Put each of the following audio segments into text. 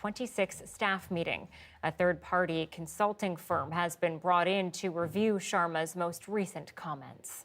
26 staff meeting. A third-party consulting firm has been brought in to review Sharma's most recent comments.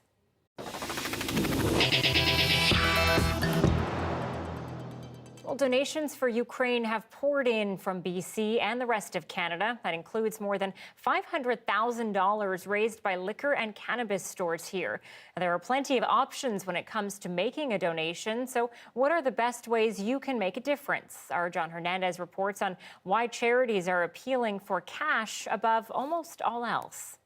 Well, donations for Ukraine have poured in from BC and the rest of Canada. That includes more than $500,000 raised by liquor and cannabis stores here. There are plenty of options when it comes to making a donation. So what are the best ways you can make a difference? Our John Hernandez reports on why charities are appealing for cash above almost all else.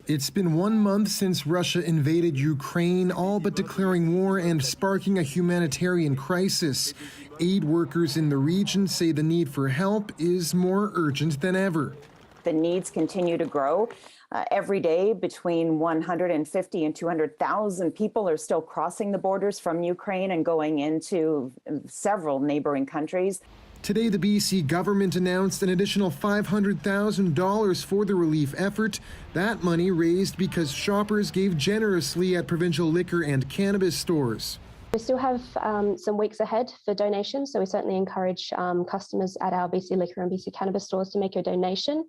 It's been 1 month since Russia invaded Ukraine, all but declaring war and sparking a humanitarian crisis. Aid workers in the region say the need for help is more urgent than ever. The needs continue to grow. Every day, between 150 and 200,000 people are still crossing the borders from Ukraine and going into several neighboring countries. Today, the BC government announced an additional $500,000 for the relief effort. That money raised because shoppers gave generously at provincial liquor and cannabis stores. We still have some weeks ahead for donations, so we certainly encourage customers at our BC Liquor and BC Cannabis stores to make a donation.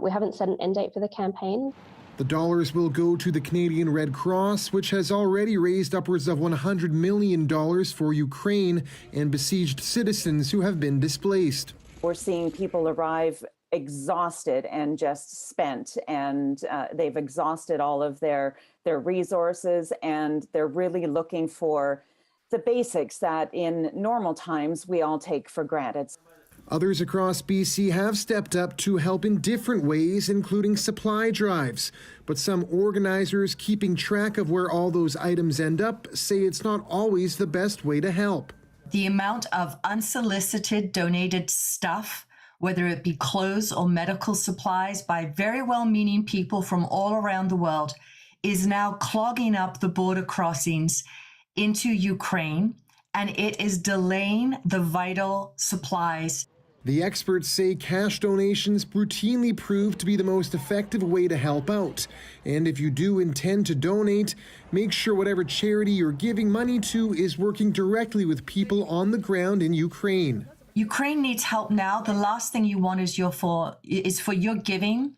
We haven't set an end date for the campaign. The dollars will go to the Canadian Red Cross, which has already raised upwards of $100 million for Ukraine and besieged citizens who have been displaced. We're seeing people arrive exhausted and just spent, and they've exhausted all of their resources, and they're really looking for the basics that in normal times we all take for granted. Others across BC have stepped up to help in different ways, including supply drives. But some organizers keeping track of where all those items end up say it's not always the best way to help. The amount of unsolicited donated stuff, whether it be clothes or medical supplies by very well-meaning people from all around the world, is now clogging up the border crossings into Ukraine, and it is delaying the vital supplies. The experts say cash donations routinely prove to be the most effective way to help out. And if you do intend to donate, make sure whatever charity you're giving money to is working directly with people on the ground in Ukraine. Ukraine needs help now. The last thing you want is for your giving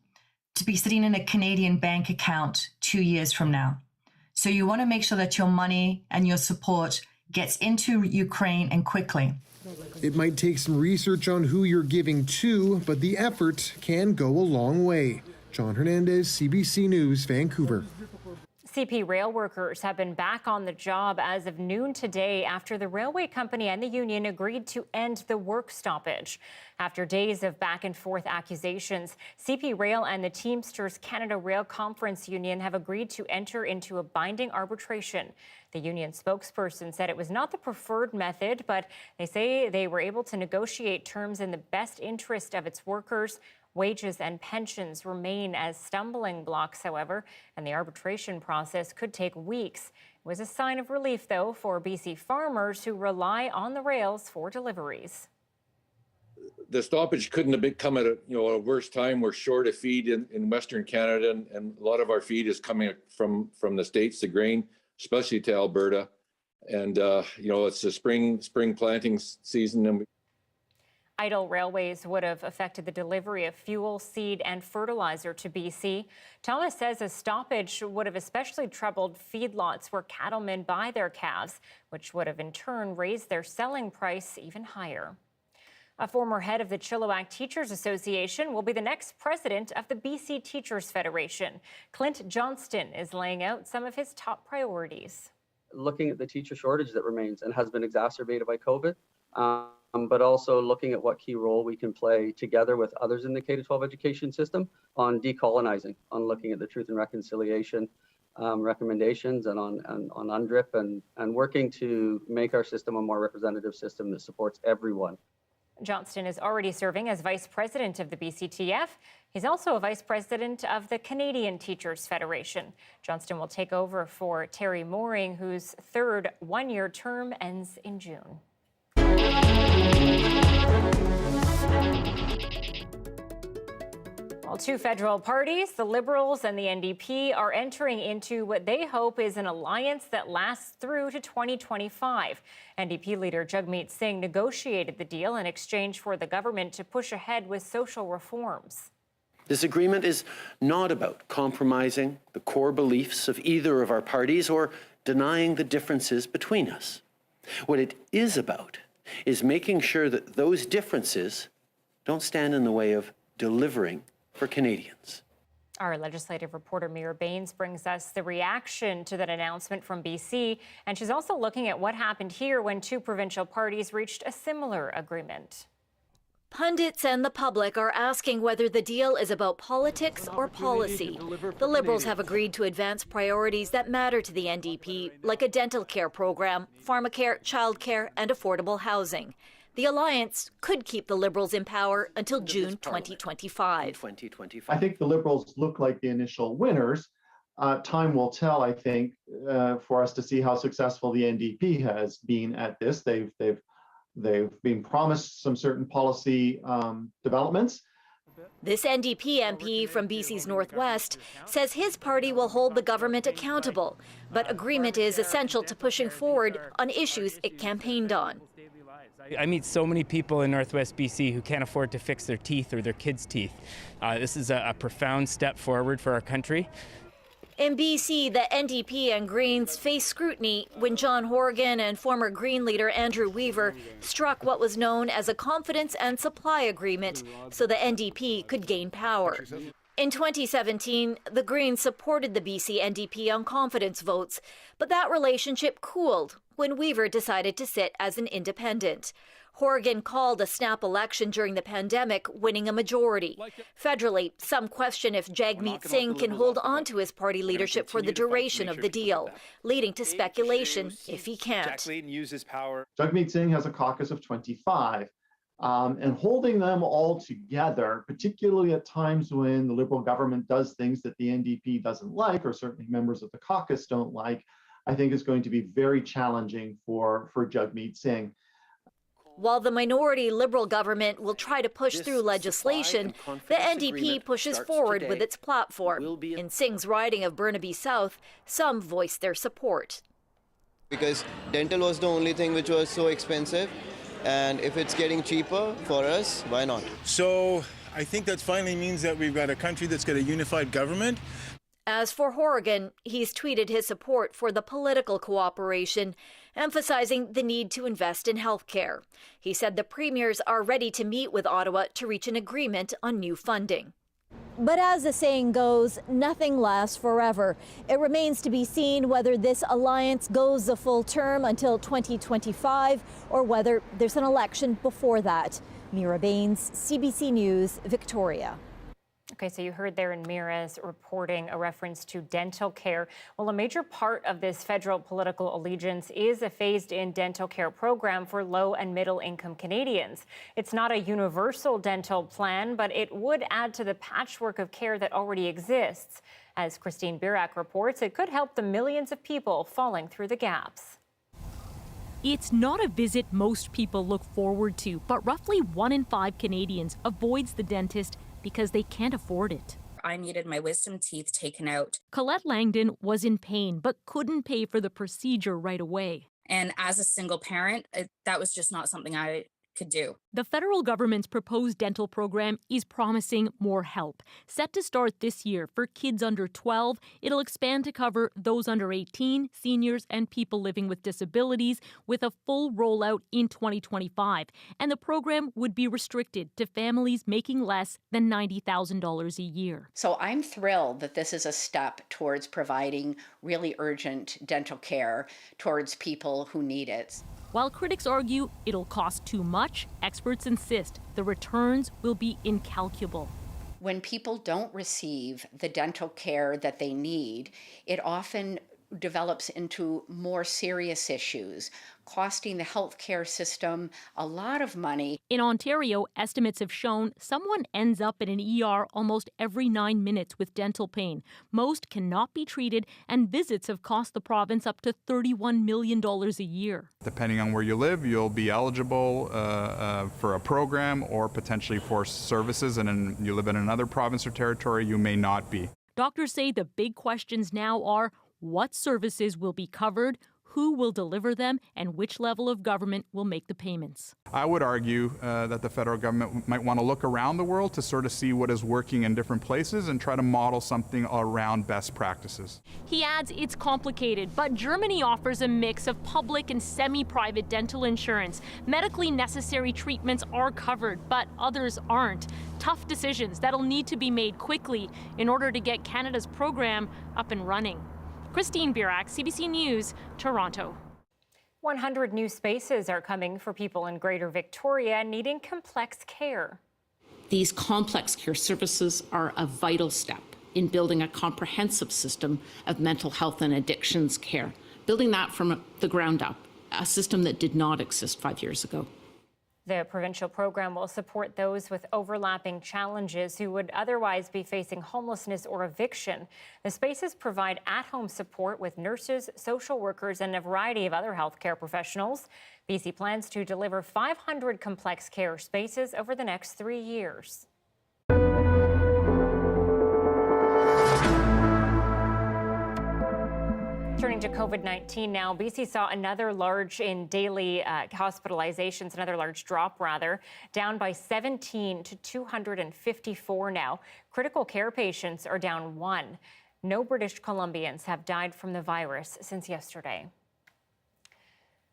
to be sitting in a Canadian bank account 2 years from now. So you want to make sure that your money and your support gets into Ukraine and quickly. It might take some research on who you're giving to, but the effort can go a long way. John Hernandez, CBC News, Vancouver. CP rail workers have been back on the job as of noon today after the railway company and the union agreed to end the work stoppage. After days of back and forth accusations, CP Rail and the Teamsters Canada Rail Conference Union have agreed to enter into a binding arbitration. The union spokesperson said it was not the preferred method, but they say they were able to negotiate terms in the best interest of its workers. Wages and pensions remain as stumbling blocks, however, and the arbitration process could take weeks. It was a sign of relief, though, for BC farmers who rely on the rails for deliveries. The stoppage couldn't have come at a worse time. We're short of feed in Western Canada, and a lot of our feed is coming from the States, the grain, especially to Alberta. And, it's the spring planting season, and Idle railways would have affected the delivery of fuel, seed, and fertilizer to BC. Thomas says a stoppage would have especially troubled feedlots where cattlemen buy their calves, which would have in turn raised their selling price even higher. A former head of the Chilliwack Teachers Association will be the next president of the BC Teachers Federation. Clint Johnston is laying out some of his top priorities. Looking at the teacher shortage that remains and has been exacerbated by COVID, but also looking at what key role we can play together with others in the K-12 education system on decolonizing, on looking at the Truth and Reconciliation recommendations and on UNDRIP and working to make our system a more representative system that supports everyone. Johnston is already serving as vice president of the BCTF. He's also a vice president of the Canadian Teachers Federation. Johnston will take over for Terry Mooring, whose third one-year term ends in June. Well, Well, two federal parties, the Liberals and the NDP, are entering into what they hope is an alliance that lasts through to 2025. NDP leader Jagmeet Singh negotiated the deal in exchange for the government to push ahead with social reforms. This agreement is not about compromising the core beliefs of either of our parties or denying the differences between us. What it is about is making sure that those differences don't stand in the way of delivering for Canadians. Our legislative reporter Mira Baines brings us the reaction to that announcement from BC, and she's also looking at what happened here when two provincial parties reached a similar agreement. Pundits and the public are asking whether the deal is about politics or policy. The Liberals have agreed to advance priorities that matter to the NDP, like a dental care program, pharmacare, childcare, and affordable housing. The alliance could keep the Liberals in power until June 2025. I think the Liberals look like the initial winners. Time will tell, I think, for us to see how successful the NDP has been at this. They've been promised some certain policy developments. This NDP MP from BC's Northwest says his party will hold the government accountable, but agreement is essential to pushing forward on issues it campaigned on. I meet so many people in Northwest BC who can't afford to fix their teeth or their kids' teeth. This is a profound step forward for our country. In BC, the NDP and Greens faced scrutiny when John Horgan and former Green leader Andrew Weaver struck what was known as a confidence and supply agreement so the NDP could gain power. In 2017, the Greens supported the BC NDP on confidence votes, but that relationship cooled when Weaver decided to sit as an independent. Horgan called a snap election during the pandemic, winning a majority. Federally, some question if Jagmeet Singh can hold on to his party leadership for the duration of the deal, leading to speculation if he can't. Jagmeet Singh has a caucus of 25. And holding them all together, particularly at times when the Liberal government does things that the NDP doesn't like, or certainly members of the caucus don't like, I think is going to be very challenging for Jagmeet Singh. While the minority Liberal government will try to push through legislation, the NDP pushes forward with its platform. In Singh's riding of Burnaby South, some voiced their support. Because dental was the only thing which was so expensive. And if it's getting cheaper for us, why not? So I think that finally means that we've got a country that's got a unified government. As for Horgan, he's tweeted his support for the political cooperation, emphasizing the need to invest in health care. He said the premiers are ready to meet with Ottawa to reach an agreement on new funding. But as the saying goes, nothing lasts forever. It remains to be seen whether this alliance goes the full term until 2025 or whether there's an election before that. Mira Baines, CBC News, Victoria. Okay, so you heard there in Mira's reporting a reference to dental care. Well, a major part of this federal political allegiance is a phased-in dental care program for low and middle-income Canadians. It's not a universal dental plan, but it would add to the patchwork of care that already exists. As Christine Birak reports, it could help the millions of people falling through the gaps. It's not a visit most people look forward to, but roughly 1 in 5 Canadians avoids the dentist because they can't afford it. I needed my wisdom teeth taken out. Colette Langdon was in pain but couldn't pay for the procedure right away. And as a single parent, that was just not something I could do. The federal government's proposed dental program is promising more help. Set to start this year for kids under 12, it'll expand to cover those under 18, seniors, and people living with disabilities, with a full rollout in 2025. And the program would be restricted to families making less than $90,000 a year. So I'm thrilled that this is a step towards providing really urgent dental care towards people who need it. While critics argue it'll cost too much, experts insist the returns will be incalculable. When people don't receive the dental care that they need, it often develops into more serious issues, costing the healthcare system a lot of money. In Ontario, estimates have shown someone ends up in an ER almost every 9 minutes with dental pain. Most cannot be treated, and visits have cost the province up to $31 million a year. Depending on where you live, you'll be eligible for a program or potentially for services, and you live in another province or territory, you may not be. Doctors say the big questions now are what services will be covered, who will deliver them, and which level of government will make the payments. I would argue that the federal government might want to look around the world to sort of see what is working in different places and try to model something around best practices. He adds it's complicated, but Germany offers a mix of public and semi-private dental insurance. Medically necessary treatments are covered, but others aren't. Tough decisions that'll need to be made quickly in order to get Canada's program up and running. Christine Birak, CBC News, Toronto. 100 new spaces are coming for people in Greater Victoria needing complex care. These complex care services are a vital step in building a comprehensive system of mental health and addictions care, building that from the ground up, a system that did not exist 5 years ago. The provincial program will support those with overlapping challenges who would otherwise be facing homelessness or eviction. The spaces provide at-home support with nurses, social workers, and a variety of other healthcare professionals. BC plans to deliver 500 complex care spaces over the next 3 years. Turning to COVID-19 now, BC saw another large in daily hospitalizations, another large drop rather, down by 17 to 254 now. Critical care patients are down 1. No British Columbians have died from the virus since yesterday.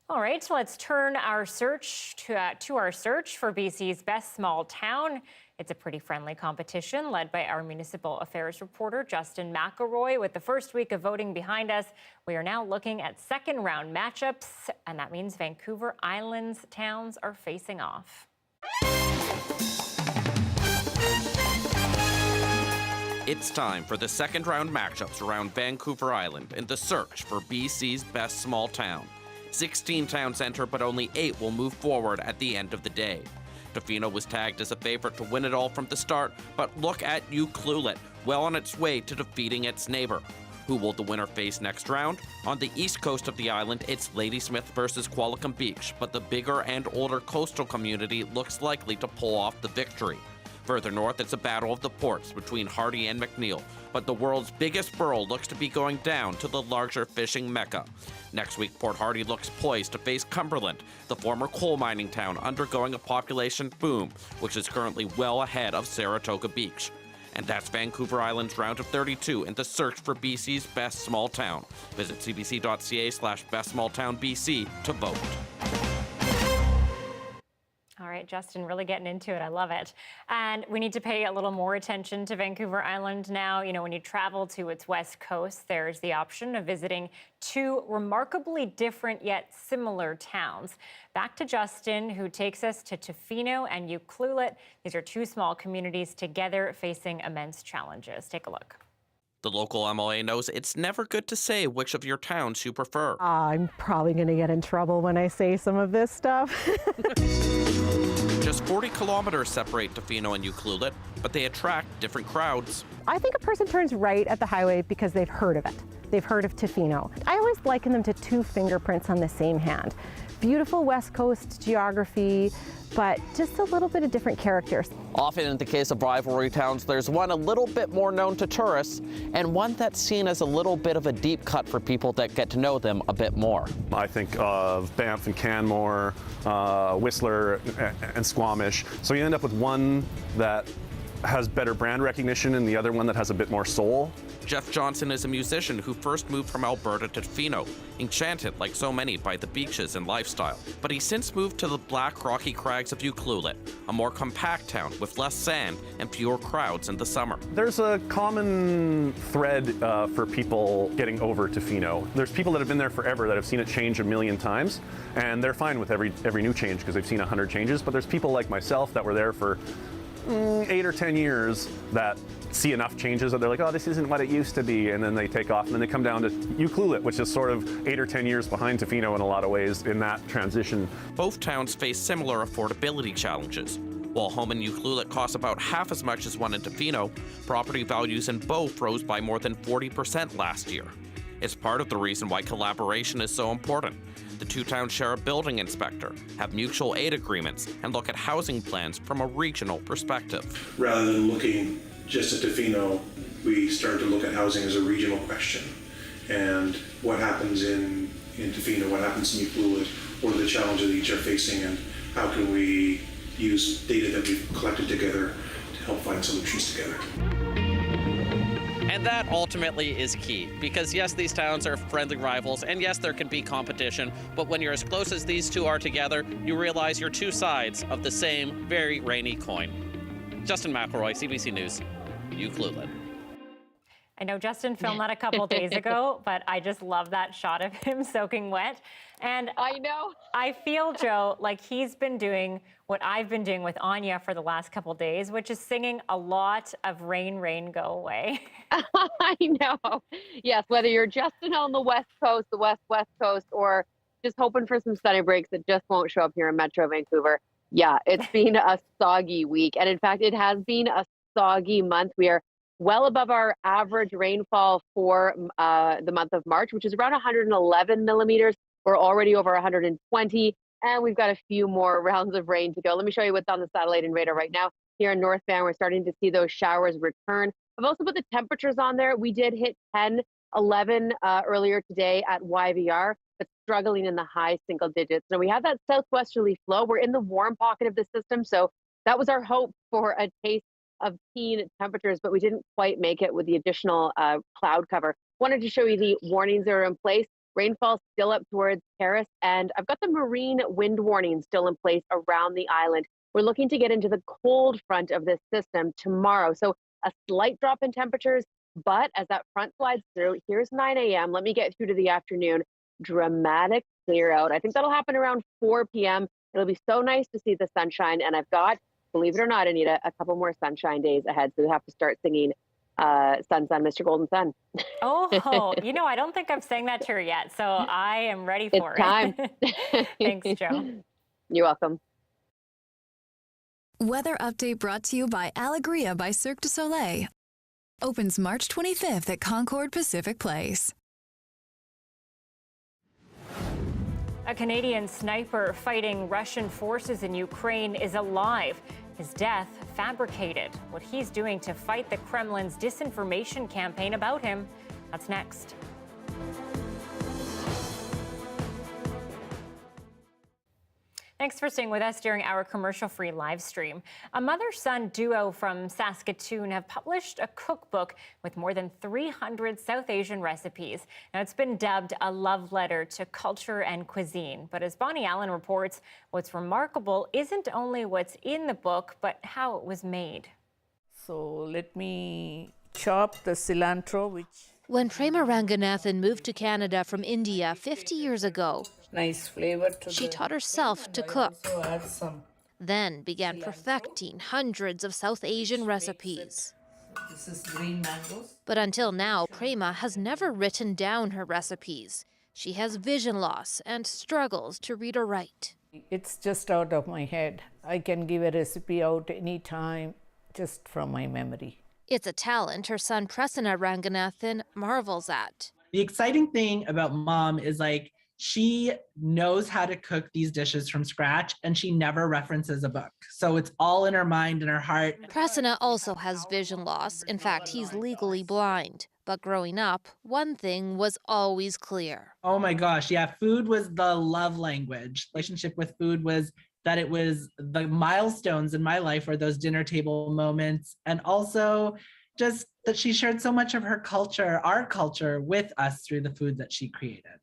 All right, so let's turn our search to our search for BC's best small town. It's a pretty friendly competition led by our municipal affairs reporter, Justin McElroy. With the first week of voting behind us, we are now looking at second round matchups, and that means Vancouver Island's towns are facing off. It's time for the second round matchups around Vancouver Island in the search for BC's best small town. 16 towns enter, but only 8 will move forward at the end of the day. Tofino was tagged as a favorite to win it all from the start, but look at Ucluelet, well on its way to defeating its neighbor. Who will the winner face next round? On the east coast of the island, it's Ladysmith versus Qualicum Beach, but the bigger and older coastal community looks likely to pull off the victory. Further north, it's a battle of the ports between Hardy and McNeil, but the world's biggest borough looks to be going down to the larger fishing mecca. Next week, Port Hardy looks poised to face Cumberland, the former coal mining town undergoing a population boom, which is currently well ahead of Saratoga Beach. And that's Vancouver Island's round of 32 in the search for BC's best small town. Visit cbc.ca/bestsmalltownbc to vote. All right, Justin, really getting into it. I love it. And we need to pay a little more attention to Vancouver Island now. You know, when you travel to its west coast, there's the option of visiting 2 remarkably different yet similar towns. Back to Justin, who takes us to Tofino and Ucluelet. These are 2 small communities together facing immense challenges. Take a look. The local MLA knows it's never good to say which of your towns you prefer. I'm probably going to get in trouble when I say some of this stuff. Just 40 kilometers separate Tofino and Ucluelet, but they attract different crowds. I think a person turns right at the highway because they've heard of it. They've heard of Tofino. I always liken them to 2 fingerprints on the same hand. Beautiful West Coast geography, but just a little bit of different characters. Often in the case of rivalry towns, there's one a little bit more known to tourists and one that's seen as a little bit of a deep cut for people that get to know them a bit more. I think of Banff and Canmore, Whistler and Squamish. So you end up with one that has better brand recognition and the other one that has a bit more soul. Jeff Johnson is a musician who first moved from Alberta to Tofino, enchanted like so many by the beaches and lifestyle. But he since moved to the black rocky crags of Ucluelet, a more compact town with less sand and fewer crowds in the summer. There's a common thread for people getting over Tofino. There's people that have been there forever that have seen it change a million times, and they're fine with every new change because they've seen 100 changes. But there's people like myself that were there for 8 or 10 years that see enough changes that they're like, oh, this isn't what it used to be, and then they take off, and then they come down to Ucluelet, which is sort of 8 or 10 years behind Tofino in a lot of ways in that transition. Both towns face similar affordability challenges. While home in Ucluelet costs about half as much as one in Tofino, property values in both rose by more than 40% last year. It's part of the reason why collaboration is so important. The two towns share a building inspector, have mutual aid agreements, and look at housing plans from a regional perspective. Rather than looking just at Tofino, we started to look at housing as a regional question. And what happens in Tofino, what happens in Ucluelet, what are the challenges that each are facing, and how can we use data that we've collected together to help find solutions together. And that ultimately is key, because yes, these towns are friendly rivals, and yes, there can be competition, but when you're as close as these two are together, you realize you're two sides of the same very rainy coin. Justin McElroy, CBC News, Ucluelet. I know Justin filmed that a couple days ago, but I just love that shot of him soaking wet. And I know. I feel, Joe, like he's been doing what I've been doing with Anya for the last couple days, which is singing a lot of Rain, Rain, Go Away. I know. Yes, whether you're Justin on the West Coast, the West Coast, or just hoping for some sunny breaks that just won't show up here in Metro Vancouver. Yeah, it's been a soggy week. And in fact, it has been a soggy month. We are well above our average rainfall for the month of March, which is around 111 millimeters. We're already over 120, and we've got a few more rounds of rain to go. Let me show you what's on the satellite and radar right now. Here in North Van, we're starting to see those showers return. I've also put the temperatures on there. We did hit 10, 11 earlier today at YVR, but struggling in the high single digits. Now we have that southwesterly flow. We're in the warm pocket of the system, so that was our hope for a taste of teen temperatures, but we didn't quite make it with the additional cloud cover. Wanted to show you the warnings that are in place. Rainfall still up towards Paris, and I've got the marine wind warning still in place around the island. We're looking to get into the cold front of this system tomorrow, so a slight drop in temperatures, but as that front slides through, here's 9 a.m. Let me get through to the afternoon. Dramatic clear out. I think that'll happen around 4 p.m. It'll be so nice to see the sunshine, and I've got, believe it or not, Anita, a couple more sunshine days ahead, so we have to start singing Sun, Sun, Mr. Golden Sun. Oh, you know, I don't think I've sang that to her yet, so I am ready for it's time. Thanks, Joe. You're welcome. Weather update brought to you by Alegria by Cirque du Soleil. Opens March 25th at Concord Pacific Place. A Canadian sniper fighting Russian forces in Ukraine is alive. His death fabricated. What he's doing to fight the Kremlin's disinformation campaign about him. That's next. Thanks for staying with us during our commercial-free live stream. A mother-son duo from Saskatoon have published a cookbook with more than 300 South Asian recipes. Now, it's been dubbed a love letter to culture and cuisine. But as Bonnie Allen reports, what's remarkable isn't only what's in the book, but how it was made. So let me chop the cilantro, which... When Prema Ranganathan moved to Canada from India 50 years ago, nice flavor to she taught herself to cook, add some then began perfecting hundreds of South Asian recipes. This is green mangoes. But until now, Prema has never written down her recipes. She has vision loss and struggles to read or write. It's just out of my head. I can give a recipe out anytime just from my memory. It's a talent her son Prasanna Ranganathan marvels at. The exciting thing about Mom is she knows how to cook these dishes from scratch and she never references a book. So it's all in her mind and her heart. Prasanna also has vision loss. In fact, he's legally blind. But growing up, one thing was always clear. Oh my gosh, yeah, food was the love language. Relationship with food was that it was the milestones in my life or those dinner table moments. And also just that she shared so much of her culture, our culture, with us through the food that she created.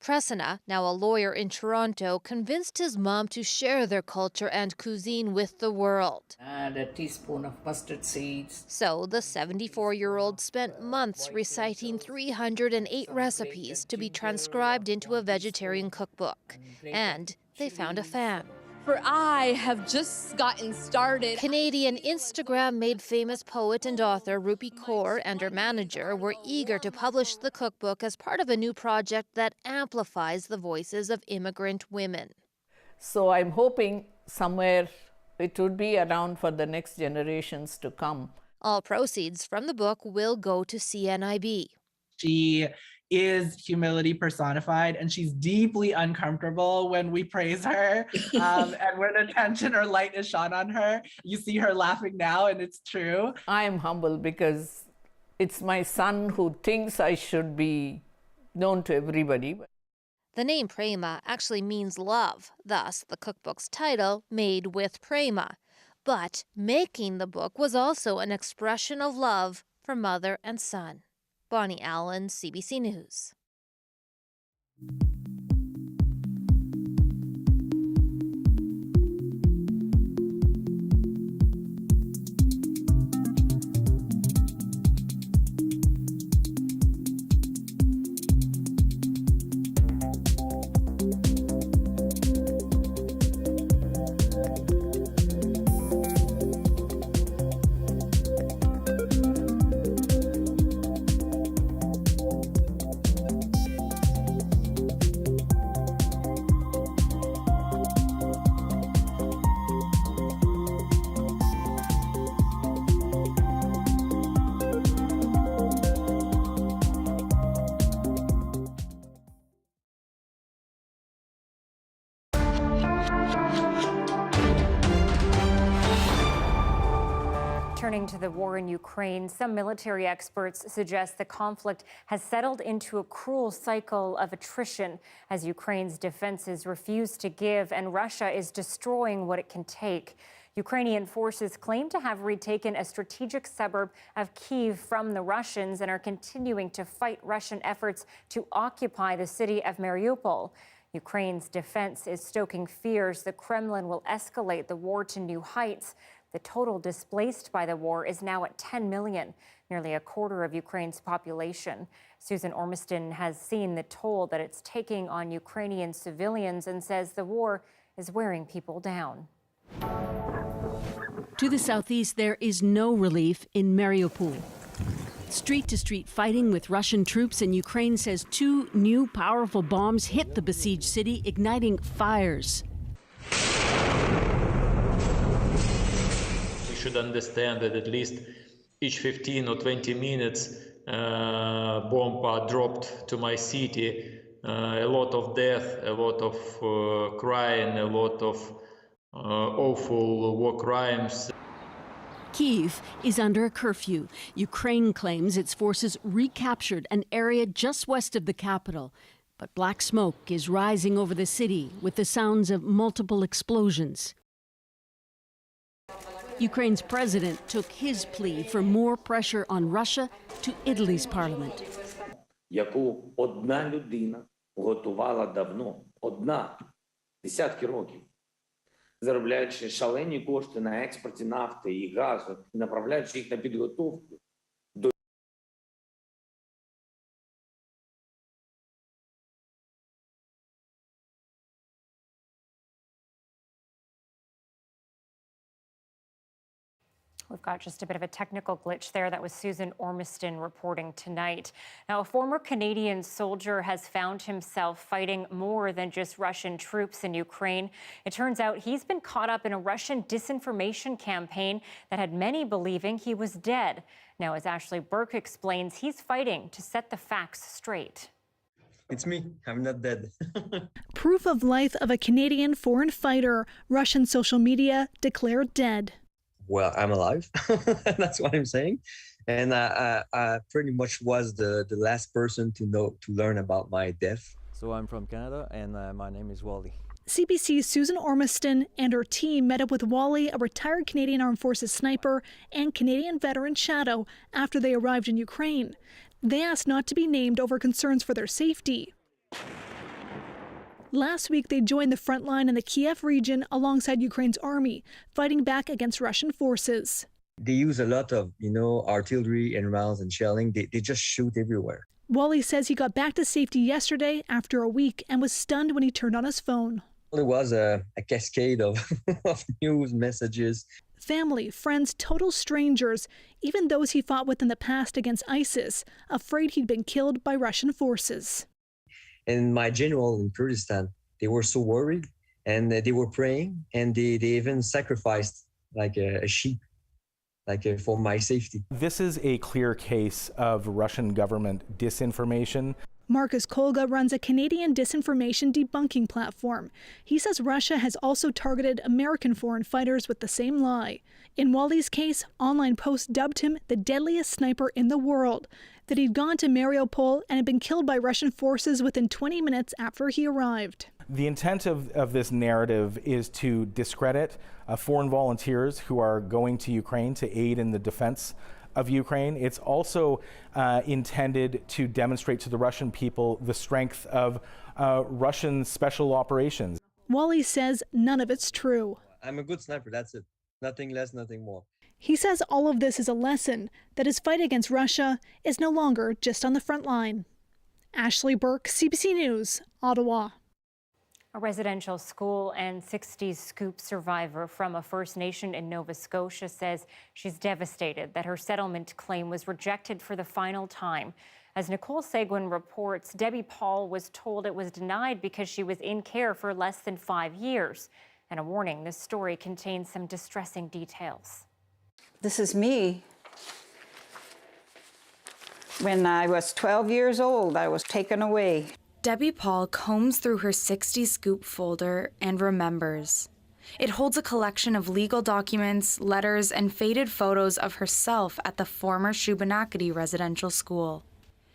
Prasanna, now a lawyer in Toronto, convinced his mom to share their culture and cuisine with the world. Add a teaspoon of mustard seeds. So the 74-year-old spent months reciting 308 recipes to be transcribed into a vegetarian cookbook. And they found a fan. for I have just gotten started. Canadian Instagram made famous poet and author Rupi Kaur and her manager were eager to publish the cookbook as part of a new project that amplifies the voices of immigrant women. So I'm hoping somewhere it would be around for the next generations to come. All proceeds from the book will go to CNIB. She is humility personified, and she's deeply uncomfortable when we praise her and when attention or light is shone on her. You see her laughing now, and it's true. I am humble because it's my son who thinks I should be known to everybody. The name Prema actually means love, thus the cookbook's title, Made with Prema. But making the book was also an expression of love for mother and son. Bonnie Allen, CBC News. Turning to the war in Ukraine, some military experts suggest the conflict has settled into a cruel cycle of attrition as Ukraine's defenses refuse to give and Russia is destroying what it can take. Ukrainian forces claim to have retaken a strategic suburb of Kyiv from the Russians and are continuing to fight Russian efforts to occupy the city of Mariupol. Ukraine's defense is stoking fears the Kremlin will escalate the war to new heights. The total displaced by the war is now at 10 million, nearly a quarter of Ukraine's population. Susan Ormiston has seen the toll that it's taking on Ukrainian civilians and says the war is wearing people down. To the southeast, there is no relief in Mariupol. Street-to-street fighting with Russian troops, and Ukraine says 2 new powerful bombs hit the besieged city, igniting fires. Should understand that at least each 15 or 20 minutes bomb are dropped to my city. A lot of death, a lot of crying, a lot of awful war crimes. Kyiv is under a curfew. Ukraine claims its forces recaptured an area just west of the capital. But black smoke is rising over the city with the sounds of multiple explosions. Ukraine's president took his plea for more pressure on Russia to Italy's parliament. Яку одна людина готувала давно, одна, десятки років, заробляючи шалені кошти на експорті нафти і газу, направляючи їх на підготовку до We've got just a bit of a technical glitch there. That was Susan Ormiston reporting tonight. Now, a former Canadian soldier has found himself fighting more than just Russian troops in Ukraine. It turns out he's been caught up in a Russian disinformation campaign that had many believing he was dead. Now, as Ashley Burke explains, he's fighting to set the facts straight. It's me. I'm not dead. Proof of life of a Canadian foreign fighter. Russian social media declared dead. Well, I'm alive. That's what I'm saying. And I pretty much was the last person to learn about my death. So I'm from Canada, and my name is Wally. CBC's Susan Ormiston and her team met up with Wally, a retired Canadian Armed Forces sniper and Canadian veteran Shadow, after they arrived in Ukraine. They asked not to be named over concerns for their safety. Last week, they joined the front line in the Kiev region alongside Ukraine's army, fighting back against Russian forces. They use a lot of, artillery and rounds and shelling. They just shoot everywhere. Wally says he got back to safety yesterday after a week and was stunned when he turned on his phone. It was a cascade of, of news messages. Family, friends, total strangers, even those he fought with in the past against ISIS, afraid he'd been killed by Russian forces. And my general in Kurdistan, they were so worried, and they were praying, and they even sacrificed like a sheep, like for my safety. This is a clear case of Russian government disinformation. Marcus Kolga runs a Canadian disinformation debunking platform. He says Russia has also targeted American foreign fighters with the same lie. In Wally's case, online posts dubbed him the deadliest sniper in the world, that he'd gone to Mariupol and had been killed by Russian forces within 20 minutes after he arrived. The intent of this narrative is to discredit foreign volunteers who are going to Ukraine to aid in the defense of Ukraine. It's also intended to demonstrate to the Russian people the strength of Russian special operations. Wally says none of it's true. I'm a good sniper, that's it. Nothing less, nothing more. He says all of this is a lesson that his fight against Russia is no longer just on the front line. Ashley Burke, CBC News, Ottawa. A residential school and 60s scoop survivor from a First Nation in Nova Scotia says she's devastated that her settlement claim was rejected for the final time. As Nicole Seguin reports, Debbie Paul was told it was denied because she was in care for less than 5 years. And a warning, this story contains some distressing details. This is me. When I was 12 years old, I was taken away. Debbie Paul combs through her 60 scoop folder and remembers. It holds a collection of legal documents, letters, and faded photos of herself at the former Shubenacadie residential school.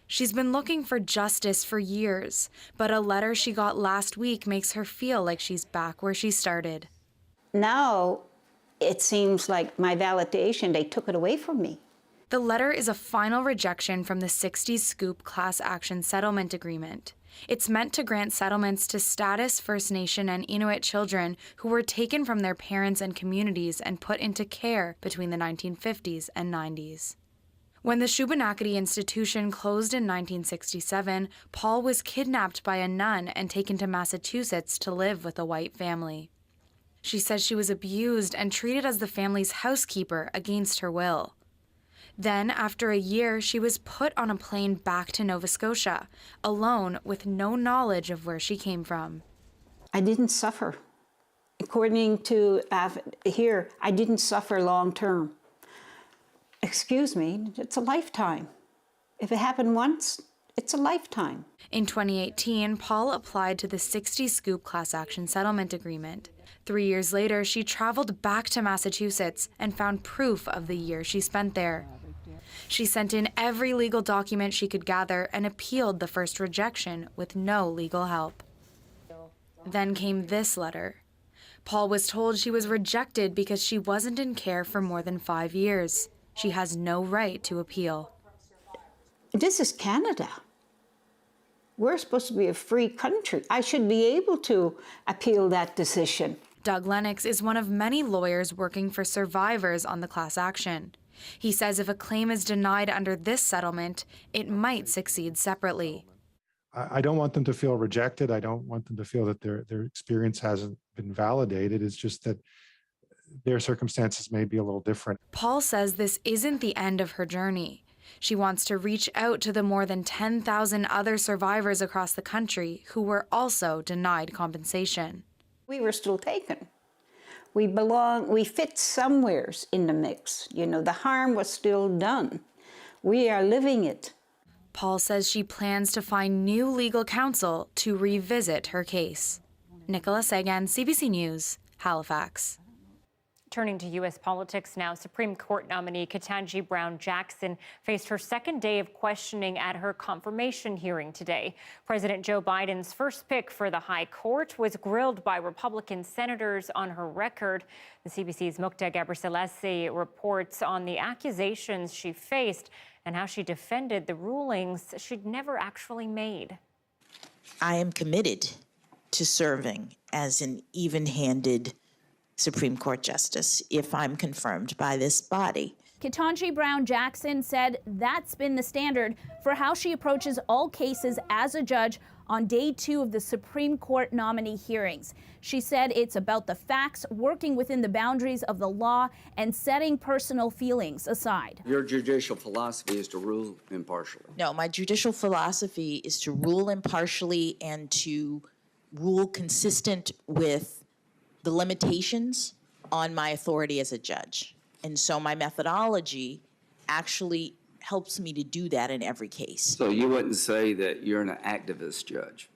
She's been looking for justice for years, but a letter she got last week makes her feel like she's back where she started. Now, it seems like my validation, they took it away from me. The letter is a final rejection from the 60s Scoop Class Action Settlement Agreement. It's meant to grant settlements to status First Nation and Inuit children who were taken from their parents and communities and put into care between the 1950s and 90s. When the Shubenacadie institution closed in 1967, Paul was kidnapped by a nun and taken to Massachusetts to live with a white family. She says she was abused and treated as the family's housekeeper against her will. Then, after a year, she was put on a plane back to Nova Scotia, alone with no knowledge of where she came from. I didn't suffer. According to here, I didn't suffer long term. Excuse me, it's a lifetime. If it happened once, it's a lifetime. In 2018, Paul applied to the 60 Scoop Class Action Settlement Agreement. 3 years later, she traveled back to Massachusetts and found proof of the year she spent there. She sent in every legal document she could gather and appealed the first rejection with no legal help. Then came this letter. Paul was told she was rejected because she wasn't in care for more than 5 years. She has no right to appeal. This is Canada. We're supposed to be a free country. I should be able to appeal that decision. Doug Lennox is one of many lawyers working for survivors on the class action. He says if a claim is denied under this settlement, it might succeed separately. I don't want them to feel rejected. I don't want them to feel that their experience hasn't been validated. It's just that their circumstances may be a little different. Paul says this isn't the end of her journey. She wants to reach out to the more than 10,000 other survivors across the country who were also denied compensation. We were still taken. We fit somewheres in the mix. You know, the harm was still done. We are living it. Paul says she plans to find new legal counsel to revisit her case. Nicola Sagan, CBC News, Halifax. Turning to U.S. politics now, Supreme Court nominee Ketanji Brown Jackson faced her second day of questioning at her confirmation hearing today. President Joe Biden's first pick for the High Court was grilled by Republican senators on her record. The CBC's Mukta Gebrselassie reports on the accusations she faced and how she defended the rulings she'd never actually made. I am committed to serving as an even-handed Supreme Court justice if I'm confirmed by this body. Ketanji Brown Jackson said that's been the standard for how she approaches all cases as a judge on day 2 of the Supreme Court nominee hearings. She said it's about the facts, working within the boundaries of the law, and setting personal feelings aside. Your judicial philosophy is to rule impartially. No, my judicial philosophy is to rule impartially and to rule consistent with the limitations on my authority as a judge. And so my methodology actually helps me to do that in every case. So you wouldn't say that you're an activist judge?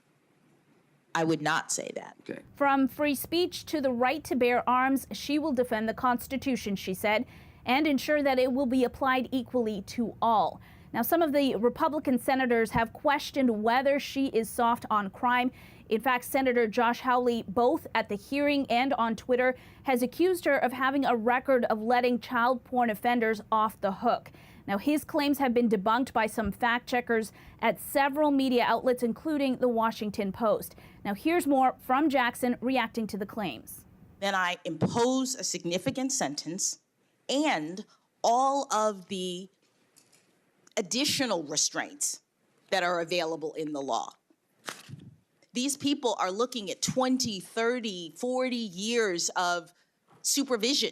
I would not say that. Okay. From free speech to the right to bear arms, she will defend the Constitution, she said, and ensure that it will be applied equally to all. Now, some of the Republican senators have questioned whether she is soft on crime. In fact, Senator Josh Hawley, both at the hearing and on Twitter, has accused her of having a record of letting child porn offenders off the hook. Now, his claims have been debunked by some fact checkers at several media outlets, including the Washington Post. Now, here's more from Jackson reacting to the claims. Then I impose a significant sentence and all of the additional restraints that are available in the law. These people are looking at 20, 30, 40 years of supervision.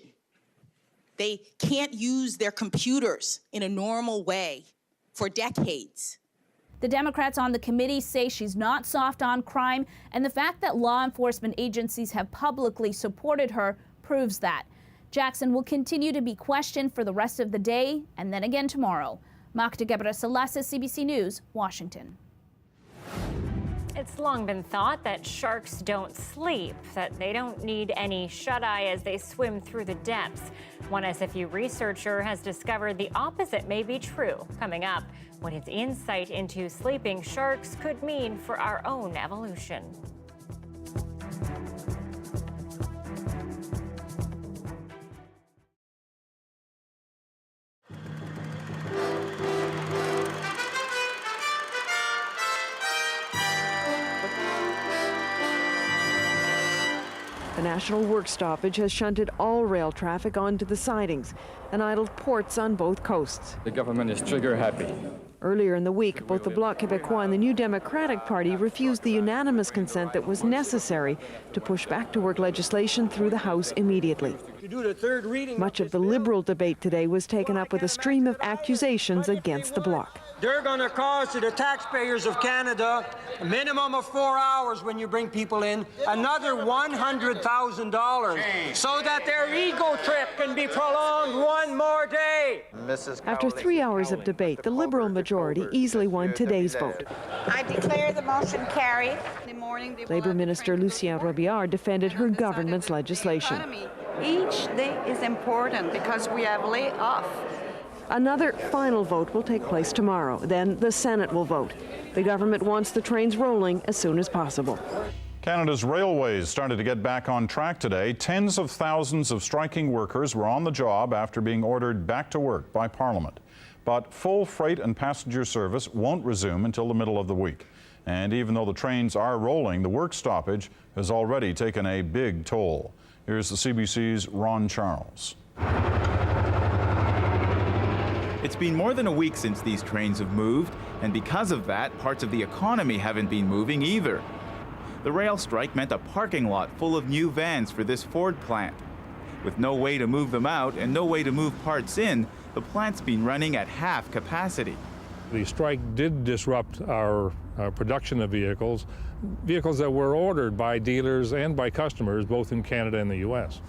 They can't use their computers in a normal way for decades. The Democrats on the committee say she's not soft on crime, and the fact that law enforcement agencies have publicly supported her proves that. Jackson will continue to be questioned for the rest of the day and then again tomorrow. Magda Gebrselassie, CBC News, Washington. It's long been thought that sharks don't sleep, that they don't need any shut-eye as they swim through the depths. One SFU researcher has discovered the opposite may be true. Coming up, what his insight into sleeping sharks could mean for our own evolution. The national work stoppage has shunted all rail traffic onto the sidings and idled ports on both coasts. The government is trigger happy. Earlier in the week, both the Bloc Québécois and the New Democratic Party refused the unanimous consent that was necessary to push back-to-work legislation through the House immediately. Much of the Liberal debate today was taken up with a stream of accusations against the Bloc. They're going to cost to the taxpayers of Canada a minimum of 4 hours when you bring people in, another $100,000, so that their ego trip can be prolonged one more day. After 3 hours of debate, the Liberal majority easily won today's vote. I declare the motion carried. Labour Minister Lucien Robillard defended her government's legislation. Each day is important because we have laid off. Another final vote will take place tomorrow. Then the Senate will vote. The government wants the trains rolling as soon as possible. Canada's railways started to get back on track today. Tens of thousands of striking workers were on the job after being ordered back to work by Parliament. But full freight and passenger service won't resume until the middle of the week. And even though the trains are rolling, the work stoppage has already taken a big toll. Here's the CBC's Ron Charles. It's been more than a week since these trains have moved, and because of that, parts of the economy haven't been moving either. The rail strike meant a parking lot full of new vans for this Ford plant. With no way to move them out and no way to move parts in, the plant's been running at half capacity. The strike did disrupt our production of vehicles that were ordered by dealers and by customers, both in Canada and the U.S.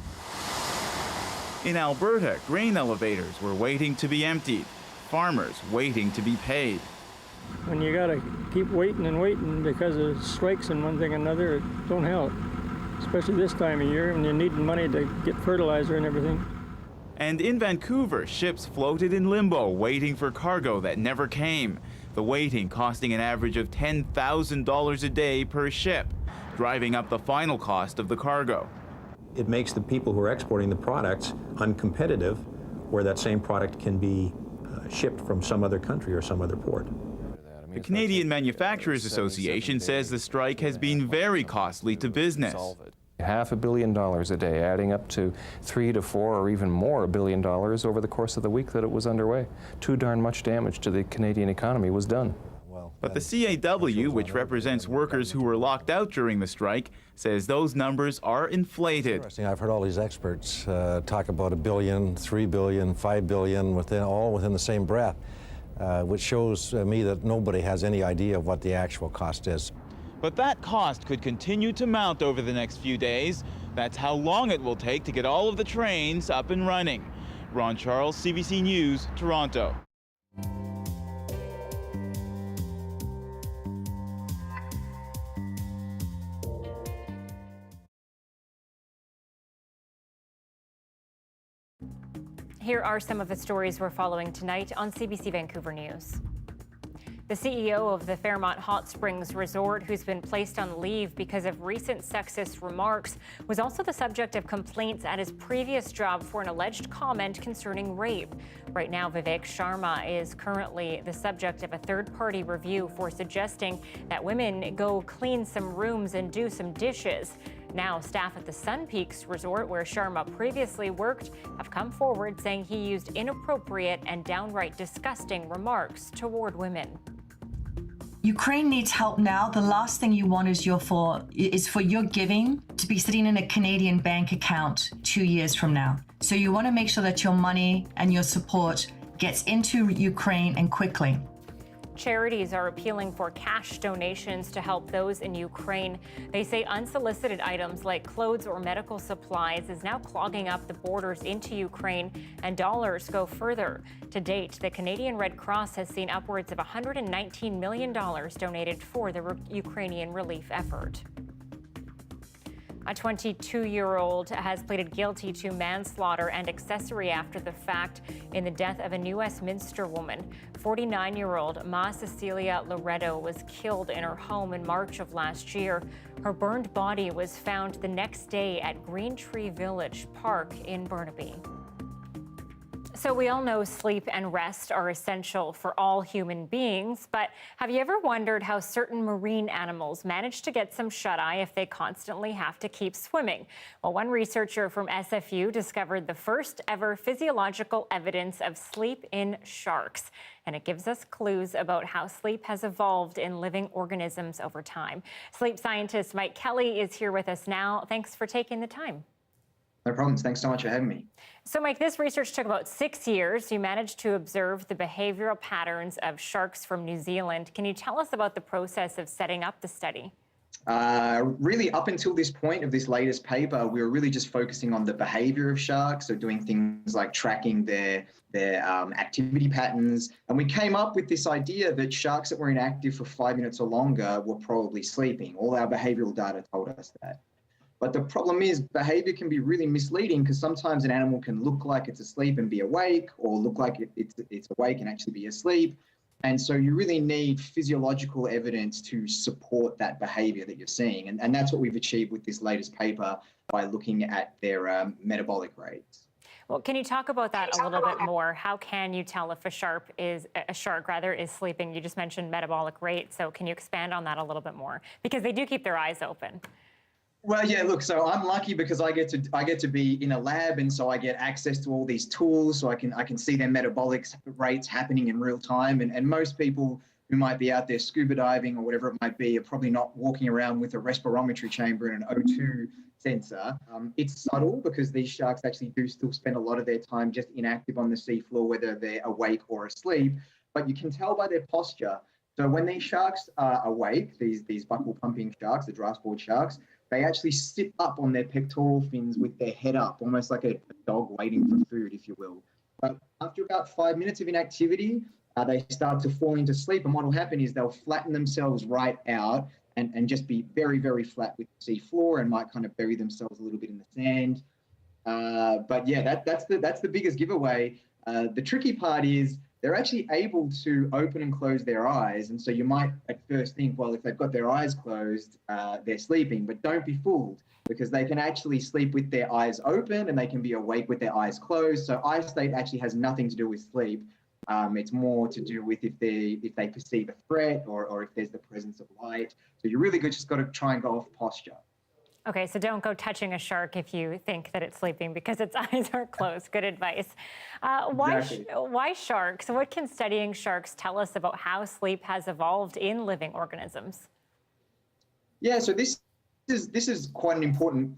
In Alberta, grain elevators were waiting to be emptied, farmers waiting to be paid. When you gotta keep waiting and waiting because of strikes and one thing or another, it don't help, especially this time of year when you're needing money to get fertilizer and everything. And in Vancouver, ships floated in limbo waiting for cargo that never came. The waiting costing an average of $10,000 a day per ship, driving up the final cost of the cargo. It makes the people who are exporting the products uncompetitive where that same product can be shipped from some other country or some other port. The Canadian Manufacturers Association says the strike has been very costly to business. $500 million a day, adding up to $3 to $4 or even more $1 billion over the course of the week that it was underway. Too darn much damage to the Canadian economy was done. But the CAW, which represents workers who were locked out during the strike, says those numbers are inflated. I've heard all these experts talk about $1 billion, $3 billion, $5 billion, all within the same breath, which shows me that nobody has any idea of what the actual cost is. But that cost could continue to mount over the next few days. That's how long it will take to get all of the trains up and running. Ron Charles, CBC News, Toronto. Here are some of the stories we're following tonight on CBC Vancouver News. The CEO of the Fairmont Hot Springs Resort, who's been placed on leave because of recent sexist remarks, was also the subject of complaints at his previous job for an alleged comment concerning rape. Right now, Vivek Sharma is currently the subject of a third-party review for suggesting that women go clean some rooms and do some dishes. Now, staff at the Sun Peaks Resort, where Sharma previously worked, have come forward saying he used inappropriate and downright disgusting remarks toward women. Ukraine needs help now. The last thing you want is for your giving to be sitting in a Canadian bank account 2 years from now. So you want to make sure that your money and your support gets into Ukraine and quickly. Charities are appealing for cash donations to help those in Ukraine. They say unsolicited items like clothes or medical supplies is now clogging up the borders into Ukraine, and dollars go further. To date, the Canadian Red Cross has seen upwards of $119 million donated for the Ukrainian relief effort. A 22-year-old has pleaded guilty to manslaughter and accessory after the fact in the death of a New Westminster woman. 49-year-old Ma Cecilia Loreto was killed in her home in March of last year. Her burned body was found the next day at Green Tree Village Park in Burnaby. So we all know sleep and rest are essential for all human beings, but have you ever wondered how certain marine animals manage to get some shut-eye if they constantly have to keep swimming? Well, one researcher from SFU discovered the first ever physiological evidence of sleep in sharks, and it gives us clues about how sleep has evolved in living organisms over time. Sleep scientist Mike Kelly is here with us now. Thanks for taking the time. No problems. Thanks so much for having me. So, Mike, this research took about 6 years. You managed to observe the behavioral patterns of sharks from New Zealand. Can you tell us about the process of setting up the study? Really, up until this point of this latest paper, we were really just focusing on the behavior of sharks, so doing things like tracking their activity patterns. And we came up with this idea that sharks that were inactive for 5 minutes or longer were probably sleeping. All our behavioral data told us that. But the problem is behavior can be really misleading because sometimes an animal can look like it's asleep and be awake, or look like it's awake and actually be asleep. And so you really need physiological evidence to support that behavior that you're seeing. And that's what we've achieved with this latest paper by looking at their metabolic rates. Well, can you talk about that a little bit more? How can you tell if a shark is sleeping? You just mentioned metabolic rate. So can you expand on that a little bit more? Because they do keep their eyes open. Well, yeah, look, so I'm lucky because I get to be in a lab, and so I get access to all these tools, so I can see their metabolic rates happening in real time. And most people who might be out there scuba diving or whatever it might be are probably not walking around with a respirometry chamber and an O2 sensor. It's subtle because these sharks actually do still spend a lot of their time just inactive on the seafloor, whether they're awake or asleep. But you can tell by their posture. So when these sharks are awake, these buccal pumping sharks, the grass board sharks, they actually sit up on their pectoral fins with their head up, almost like a dog waiting for food, if you will. But after about 5 minutes of inactivity, they start to fall into sleep. And what will happen is they'll flatten themselves right out and just be very, very flat with the sea floor, and might kind of bury themselves a little bit in the sand. But yeah, that's the biggest giveaway. The tricky part is they're actually able to open and close their eyes. And so you might at first think, well, if they've got their eyes closed, they're sleeping. But don't be fooled, because they can actually sleep with their eyes open and they can be awake with their eyes closed. So eye state actually has nothing to do with sleep. It's more to do with if they perceive a threat or if there's the presence of light. So you really just got to try and go off posture. Okay, so don't go touching a shark if you think that it's sleeping because its eyes are closed. Good advice. Why sharks? What can studying sharks tell us about how sleep has evolved in living organisms? Yeah, so this is quite an important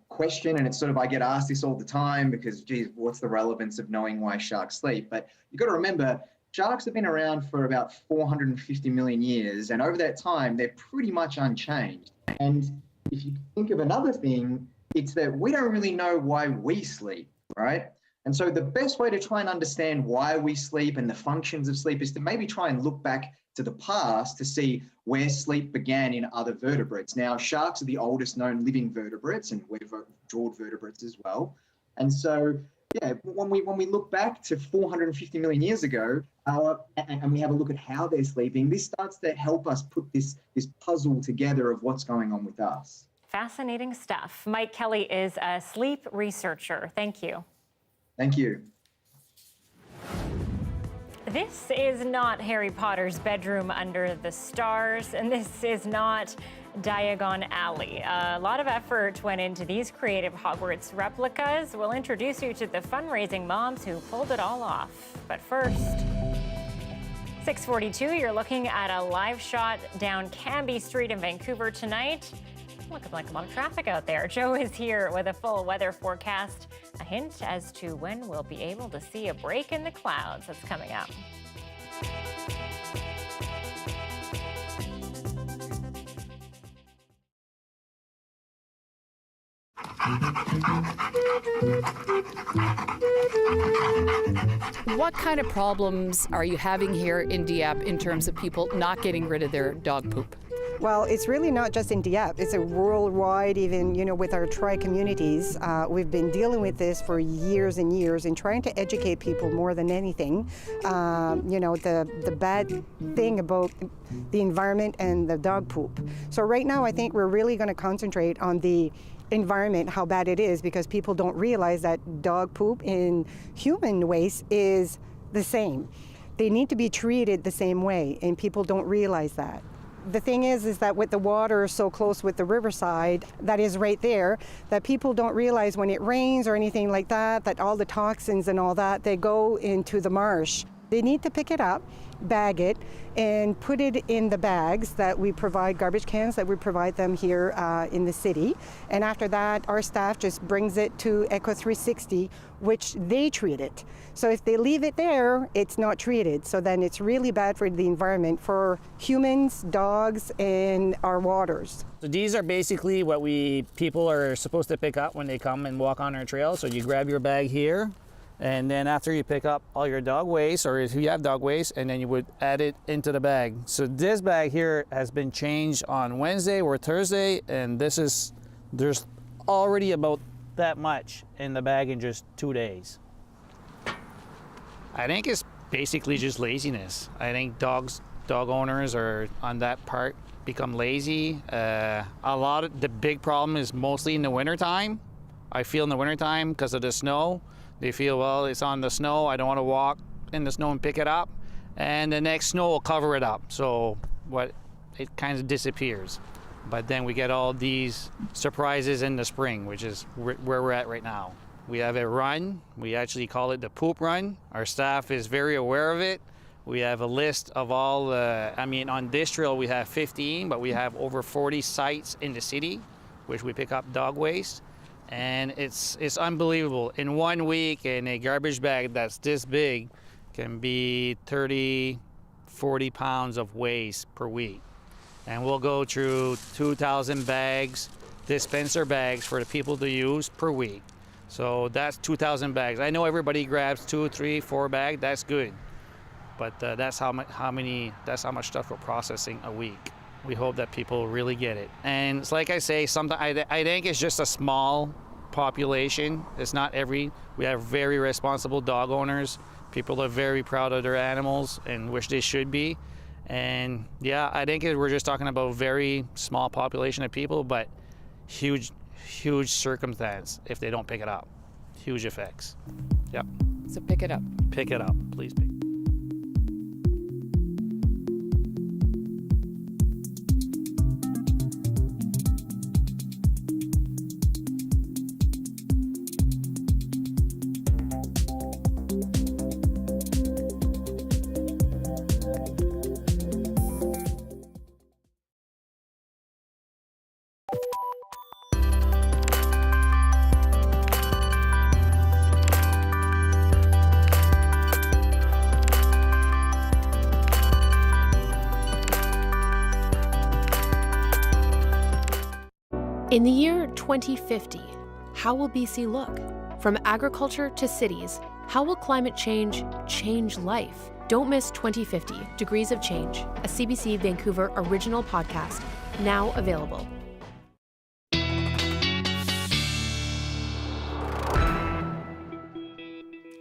question, and it's sort of, I get asked this all the time because, geez, what's the relevance of knowing why sharks sleep? But you've got to remember, sharks have been around for about 450 million years, and over that time, they're pretty much unchanged. And if you think of another thing, it's that we don't really know why we sleep, right? And so the best way to try and understand why we sleep and the functions of sleep is to maybe try and look back to the past to see where sleep began in other vertebrates. Now, sharks are the oldest known living vertebrates, and we're jawed vertebrates as well. And so, yeah, when we look back to 450 million years ago, and we have a look at how they're sleeping, this starts to help us put this puzzle together of what's going on with us. Fascinating stuff. Mike Kelly is a sleep researcher. Thank you. Thank you. This is not Harry Potter's bedroom under the stars, and this is not Diagon Alley. A lot of effort went into these creative Hogwarts replicas. We'll introduce you to the fundraising moms who pulled it all off. But first, 6:42, you're looking at a live shot down Cambie Street in Vancouver tonight. Looking like a lot of traffic out there. Joe is here with a full weather forecast, a hint as to when we'll be able to see a break in the clouds that's coming up. What kind of problems are you having here in Dieppe in terms of people not getting rid of their dog poop? Well, it's really not just in Dieppe. It's a worldwide, even, with our tri-communities. We've been dealing with this for years and years and trying to educate people more than anything. The bad thing about the environment and the dog poop. So right now, I think we're really going to concentrate on the environment, how bad it is, because people don't realize that dog poop and human waste is the same. They need to be treated the same way, and people don't realize that. The thing is that with the water so close with the riverside, that is right there, that people don't realize when it rains or anything like that, that all the toxins and all that, they go into the marsh. They need to pick it up, bag it, and put it in the bags that we provide, garbage cans that we provide them here in the city. And after that, our staff just brings it to Eco 360, which they treat it. So if they leave it there, it's not treated. So then it's really bad for the environment, for humans, dogs, and our waters. So these are basically what people are supposed to pick up when they come and walk on our trail. So you grab your bag here, and then after you pick up all your dog waste, or if you have dog waste, and then you would add it into the bag. So this bag here has been changed on Wednesday or Thursday, and there's already about that much in the bag in just 2 days. I think it's basically just laziness. I think dog owners are on that part become lazy. A lot of the big problem is mostly in the wintertime. I feel in the wintertime because of the snow. They feel, well, it's on the snow, I don't want to walk in the snow and pick it up, and the next snow will cover it up. So it kind of disappears. But then we get all these surprises in the spring, which is where we're at right now. We have a run. We actually call it the poop run. Our staff is very aware of it. We have a list of all on this trail we have 15, but we have over 40 sites in the city, which we pick up dog waste. And it's unbelievable. In 1 week, in a garbage bag that's this big, can be 30, 40 pounds of waste per week. And we'll go through 2,000 bags, dispenser bags for the people to use per week. So that's 2,000 bags. I know everybody grabs 2, 3, 4 bags. That's good, but that's how much stuff we're processing a week. We hope that people really get it. And it's like I say, sometimes I think it's just a small population. It's not every. We have very responsible dog owners. People are very proud of their animals and which they should be. And yeah, I think we're just talking about a very small population of people, but huge circumstance if they don't pick it up. Huge effects. Yep. So pick it up. Pick it up, please pick. In the year 2050, how will BC look? From agriculture to cities, how will climate change life? Don't miss 2050, Degrees of Change, a CBC Vancouver original podcast, now available.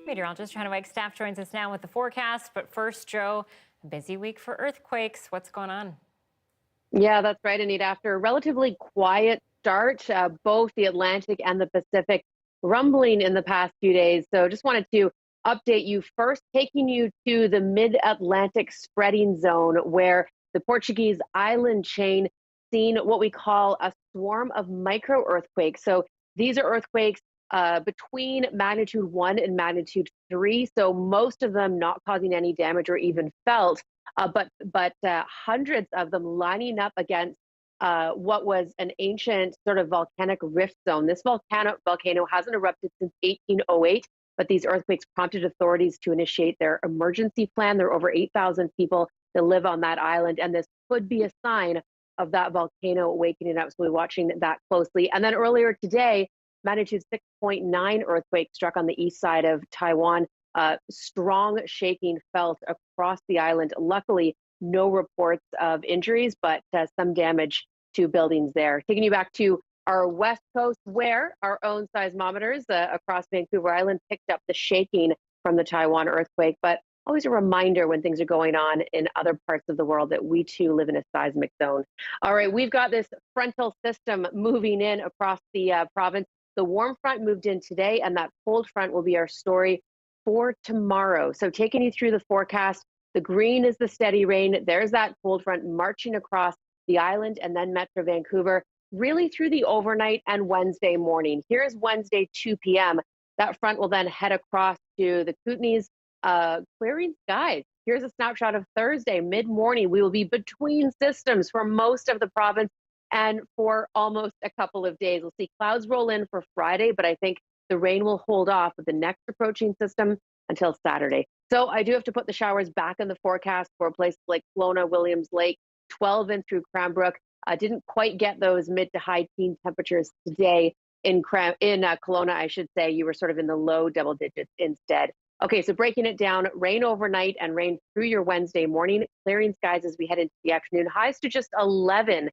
Meteorologist Johanna Wagstaffe joins us now with the forecast. But first, Joe, a busy week for earthquakes. What's going on? Yeah, that's right, Anita. After a relatively quiet start, both the Atlantic and the Pacific rumbling in the past few days. So just wanted to update you first, taking you to the mid-Atlantic spreading zone where the Portuguese island chain seen what we call a swarm of micro earthquakes. So these are earthquakes between magnitude 1 and magnitude 3. So most of them not causing any damage or even felt, but hundreds of them lining up against what was an ancient sort of volcanic rift zone. This volcano hasn't erupted since 1808, but these earthquakes prompted authorities to initiate their emergency plan. There are over 8,000 people that live on that island, and this could be a sign of that volcano awakening up. So we're watching that closely. And then earlier today, magnitude 6.9 earthquake struck on the east side of Taiwan. Strong shaking felt across the island. Luckily, no reports of injuries, but some damage to buildings there. Taking you back to our west coast, where our own seismometers across Vancouver Island picked up the shaking from the Taiwan earthquake. But always a reminder when things are going on in other parts of the world that we too live in a seismic zone. All right, we've got this frontal system moving in across the province. The warm front moved in today, and that cold front will be our story for tomorrow. So taking you through the forecast, the green is the steady rain. There's that cold front marching across the island and then Metro Vancouver, really through the overnight and Wednesday morning. Here's Wednesday, 2 p.m. That front will then head across to the Kootenays, clearing skies. Here's a snapshot of Thursday, mid-morning. We will be between systems for most of the province and for almost a couple of days. We'll see clouds roll in for Friday, but I think the rain will hold off with the next approaching system until Saturday. So I do have to put the showers back in the forecast for places like Kelowna, Williams Lake, 12 in through Cranbrook. I didn't quite get those mid to high teen temperatures today in Kelowna, I should say. You were sort of in the low double digits instead. Okay, so breaking it down, rain overnight and rain through your Wednesday morning, clearing skies as we head into the afternoon, highs to just 11.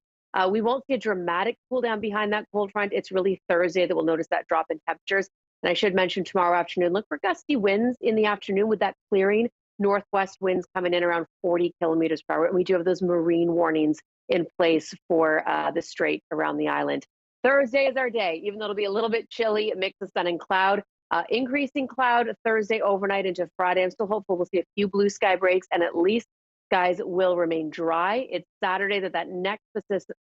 We won't see a dramatic cool down behind that cold front. It's really Thursday that we'll notice that drop in temperatures. And I should mention tomorrow afternoon, look for gusty winds in the afternoon with that clearing. Northwest winds coming in around 40 kilometers per hour. And we do have those marine warnings in place for the strait around the island. Thursday is our day, even though it'll be a little bit chilly, a mix of sun and cloud. Increasing cloud Thursday overnight into Friday. I'm still hopeful we'll see a few blue sky breaks and at least skies will remain dry. It's Saturday that next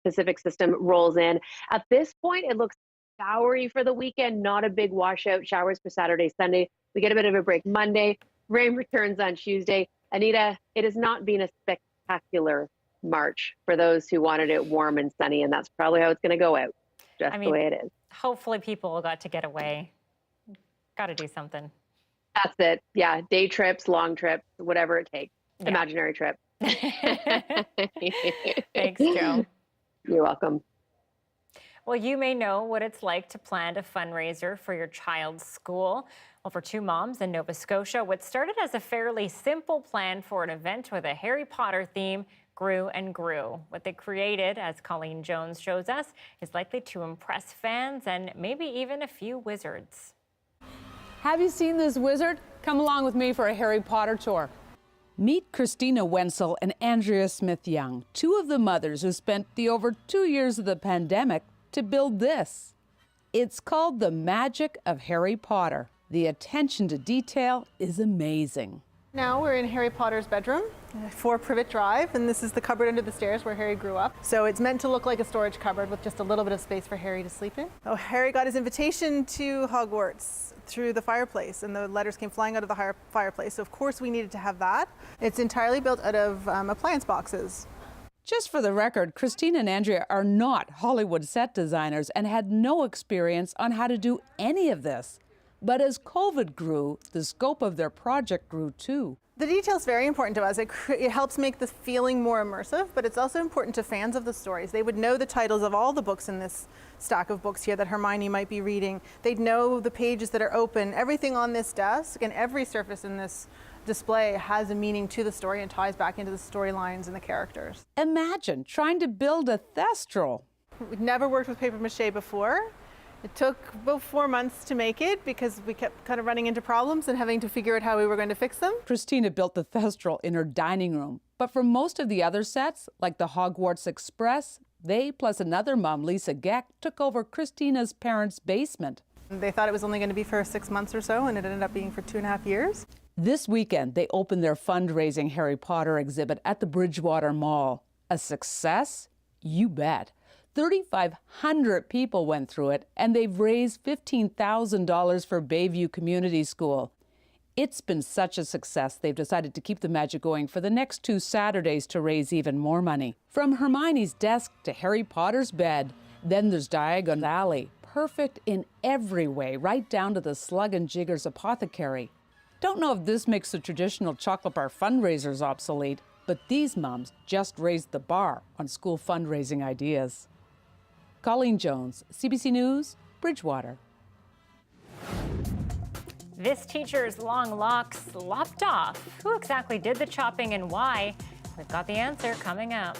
Pacific system rolls in. At this point, it looks showery for the weekend, not a big washout. Showers for Saturday, Sunday. We get a bit of a break Monday. Rain returns on Tuesday. Anita, it has not been a spectacular March for those who wanted it warm and sunny, and that's probably how it's going to go out, just the way it is. Hopefully people got to get away. Got to do something. That's it. Yeah, day trips, long trips, whatever it takes. Yeah. Imaginary trip. Thanks, Joe. You're welcome. Well, you may know what it's like to plan a fundraiser for your child's school. Well, for two moms in Nova Scotia, what started as a fairly simple plan for an event with a Harry Potter theme grew and grew. What they created, as Colleen Jones shows us, is likely to impress fans and maybe even a few wizards. Have you seen this wizard? Come along with me for a Harry Potter tour. Meet Christina Wenzel and Andrea Smith-Young, two of the mothers who spent the over 2 years of the pandemic to build this. It's called The Magic of Harry Potter. The attention to detail is amazing. Now we're in Harry Potter's bedroom, 4 Privet Drive, and this is the cupboard under the stairs where Harry grew up. So it's meant to look like a storage cupboard with just a little bit of space for Harry to sleep in. Oh, Harry got his invitation to Hogwarts through the fireplace, and the letters came flying out of the fireplace. So of course we needed to have that. It's entirely built out of appliance boxes. Just for the record, Christina and Andrea are not Hollywood set designers and had no experience on how to do any of this. But as COVID grew, the scope of their project grew too. The detail's very important to us. It helps make the feeling more immersive, but it's also important to fans of the stories. They would know the titles of all the books in this stack of books here that Hermione might be reading. They'd know the pages that are open. Everything on this desk and every surface in this display has a meaning to the story and ties back into the storylines and the characters. Imagine trying to build a thestral. We'd never worked with paper mache before. It took about 4 months to make it because we kept kind of running into problems and having to figure out how we were going to fix them. Christina built the thestral in her dining room, but for most of the other sets, like the Hogwarts Express, they plus another mom, Lisa Geck, took over Christina's parents' basement. They thought it was only going to be for 6 months or so, and it ended up being for 2.5 years. This weekend, they opened their fundraising Harry Potter exhibit at the Bridgewater Mall. A success? You bet. 3,500 people went through it, and they've raised $15,000 for Bayview Community School. It's been such a success, they've decided to keep the magic going for the next 2 Saturdays to raise even more money. From Hermione's desk to Harry Potter's bed, then there's Diagon Alley, perfect in every way, right down to the Slug and Jigger's apothecary. Don't know if this makes the traditional chocolate bar fundraisers obsolete, but these moms just raised the bar on school fundraising ideas. Colleen Jones, CBC News, Bridgewater. This teacher's long locks lopped off. Who exactly did the chopping and why? We've got the answer coming up.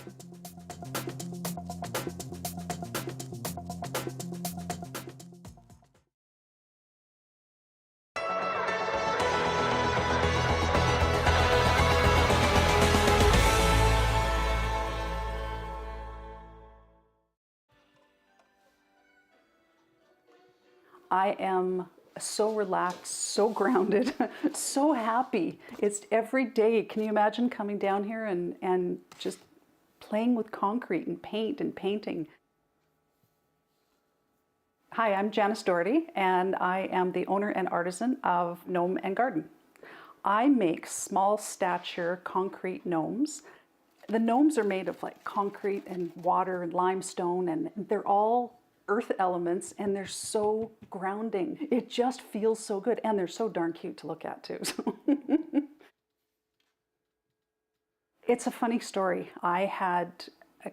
I am so relaxed, so grounded, so happy. It's every day. Can you imagine coming down here and just playing with concrete and paint and painting? Hi, I'm Janice Doherty, and I am the owner and artisan of Gnome and Garden. I make small stature concrete gnomes. The gnomes are made of like concrete and water and limestone, and they're all earth elements, and they're so grounding. It just feels so good, and they're so darn cute to look at too. It's a funny story. I had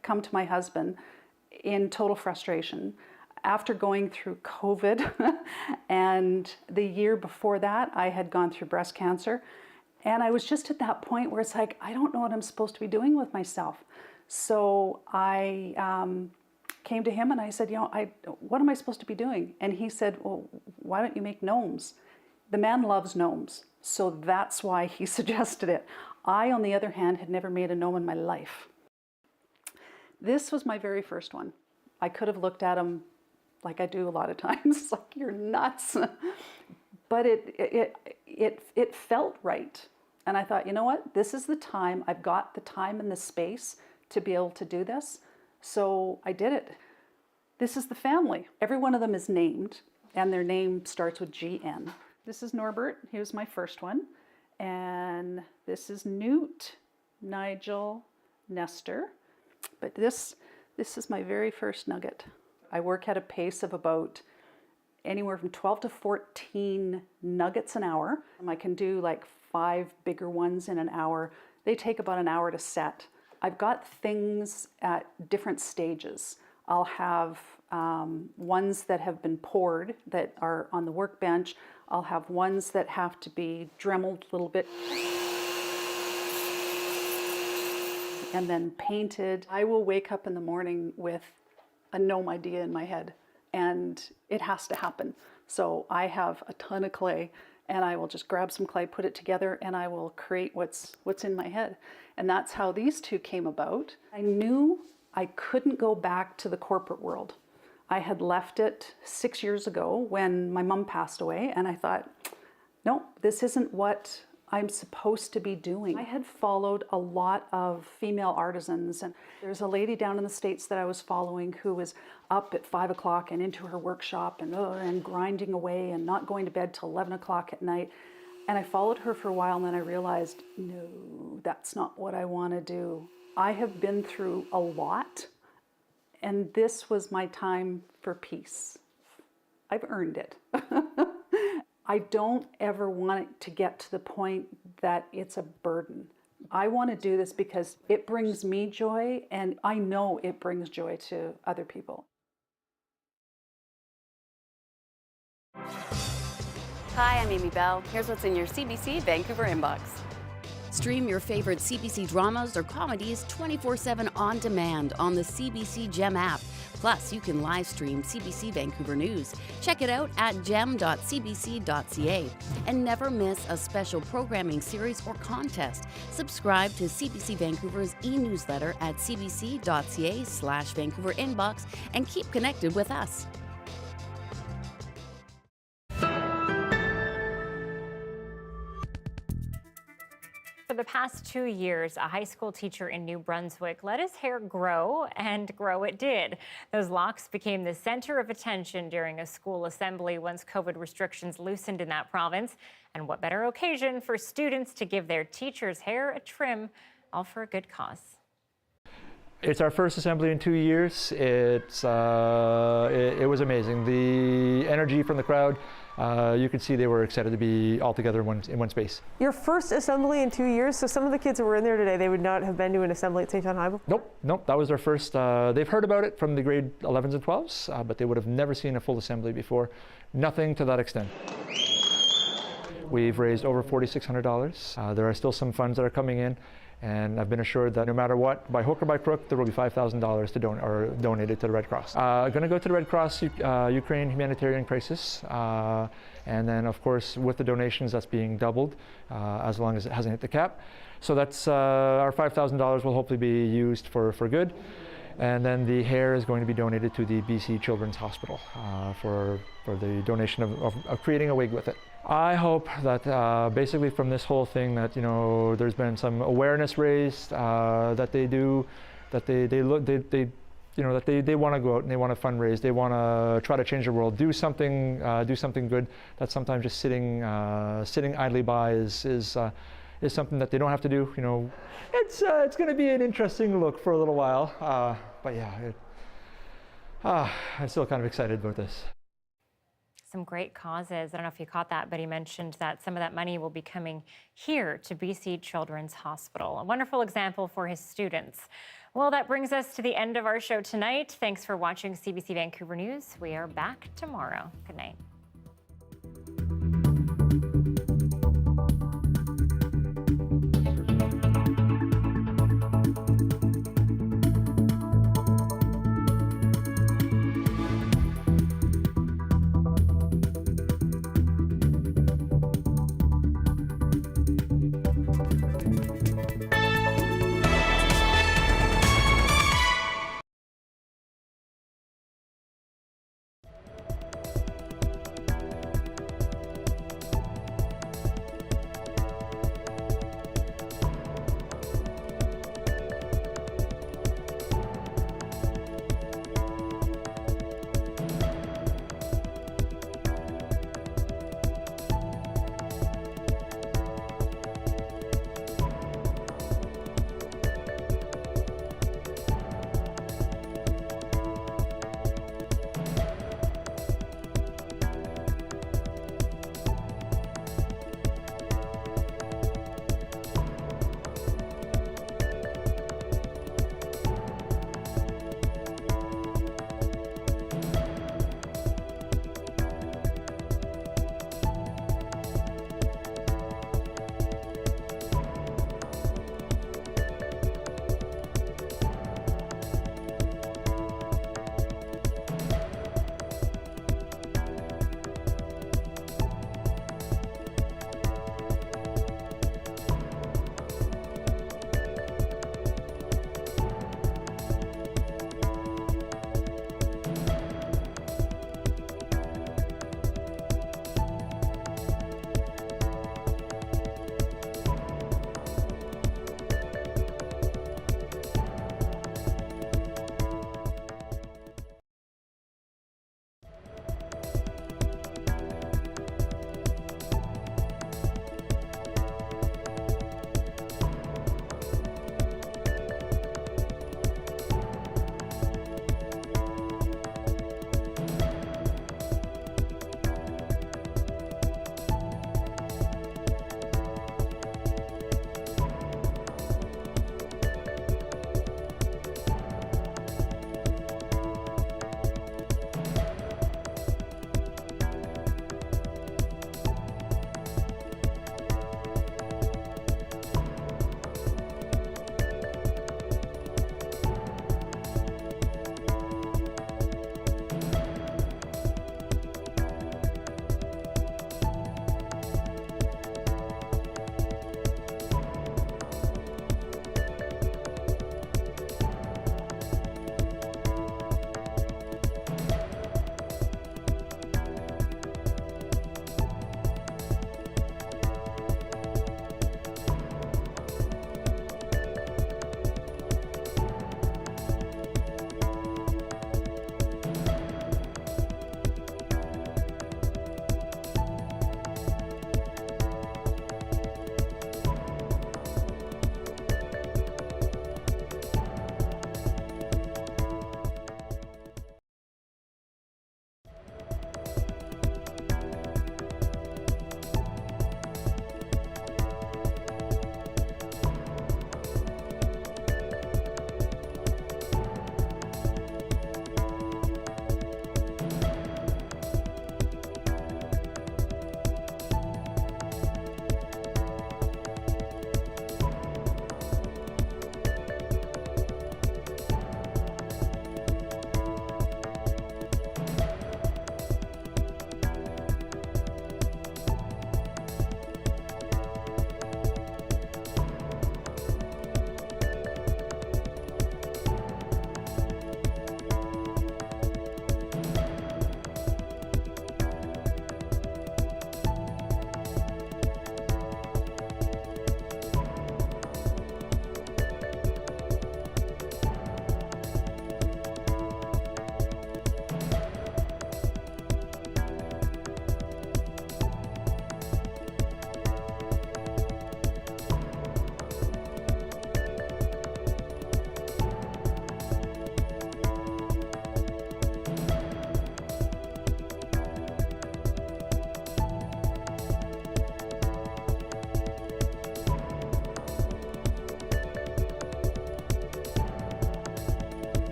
come to my husband in total frustration after going through COVID, and the year before that I had gone through breast cancer, and I was just at that point where it's like, I don't know what I'm supposed to be doing with myself. So I came to him and I said, what am I supposed to be doing? And he said, well, why don't you make gnomes? The man loves gnomes, so that's why he suggested it. I, on the other hand, had never made a gnome in my life. This was my very first one. I could have looked at him like I do a lot of times, it's like, you're nuts. But it felt right. And I thought, you know what? This is the time. I've got the time and the space to be able to do this. So I did it. This is the family. Every one of them is named, and their name starts with GN. This is Norbert. He was my first one. And this is Newt, Nigel, Nestor. But this is my very first nugget. I work at a pace of about anywhere from 12 to 14 nuggets an hour. I can do like 5 bigger ones in an hour. They take about an hour to set. I've got things at different stages. I'll have ones that have been poured that are on the workbench. I'll have ones that have to be dremeled a little bit and then painted. I will wake up in the morning with a gnome idea in my head, and it has to happen. So I have a ton of clay, and I will just grab some clay, put it together, and I will create what's in my head. And that's how these two came about. I knew I couldn't go back to the corporate world. I had left it 6 years ago when my mom passed away, and I thought, no, this isn't what I'm supposed to be doing. I had followed a lot of female artisans, and there's a lady down in the States that I was following who was up at 5 o'clock and into her workshop and grinding away and not going to bed till 11 o'clock at night. And I followed her for a while, and then I realized, no, that's not what I want to do. I have been through a lot, and this was my time for peace. I've earned it. I don't ever want it to get to the point that it's a burden. I want to do this because it brings me joy, and I know it brings joy to other people. Hi, I'm Amy Bell. Here's what's in your CBC Vancouver inbox. Stream your favorite CBC dramas or comedies 24/7 on demand on the CBC Gem app. Plus, you can live stream CBC Vancouver News. Check it out at gem.cbc.ca. And never miss a special programming series or contest. Subscribe to CBC Vancouver's e-newsletter at cbc.ca/Vancouver inbox and keep connected with us. For the past 2 years, a high school teacher in New Brunswick let his hair grow, and grow it did. Those locks became the center of attention during a school assembly once COVID restrictions loosened in that province. And what better occasion for students to give their teachers' hair a trim, all for a good cause. It's our first assembly in 2 years. It was amazing. The energy from the crowd, you could see they were excited to be all together in one space. Your first assembly in 2 years, so some of the kids who were in there today, they would not have been to an assembly at St. John High before? Nope, that was their first. They've heard about it from the grade 11s and 12s, but they would have never seen a full assembly before. Nothing to that extent. We've raised over $4,600. There are still some funds that are coming in. And I've been assured that no matter what, by hook or by crook, there will be $5,000 to donated to the Red Cross. Going to go to the Red Cross Ukraine humanitarian crisis, and then of course with the donations that's being doubled as long as it hasn't hit the cap. So that's our $5,000 will hopefully be used for good. And then the hair is going to be donated to the BC Children's Hospital for the donation of creating a wig with it. I hope that basically from this whole thing that, you know, there's been some awareness raised, that they want to go out and they want to fundraise, they want to try to change the world, do something good. That sometimes just sitting idly by is something that they don't have to do. You know, it's going to be an interesting look for a little while, but yeah, I'm still kind of excited about this. Some great causes. I don't know if you caught that, but he mentioned that some of that money will be coming here to BC Children's Hospital. A wonderful example for his students. Well, that brings us to the end of our show tonight. Thanks for watching CBC Vancouver News. We are back tomorrow. Good night.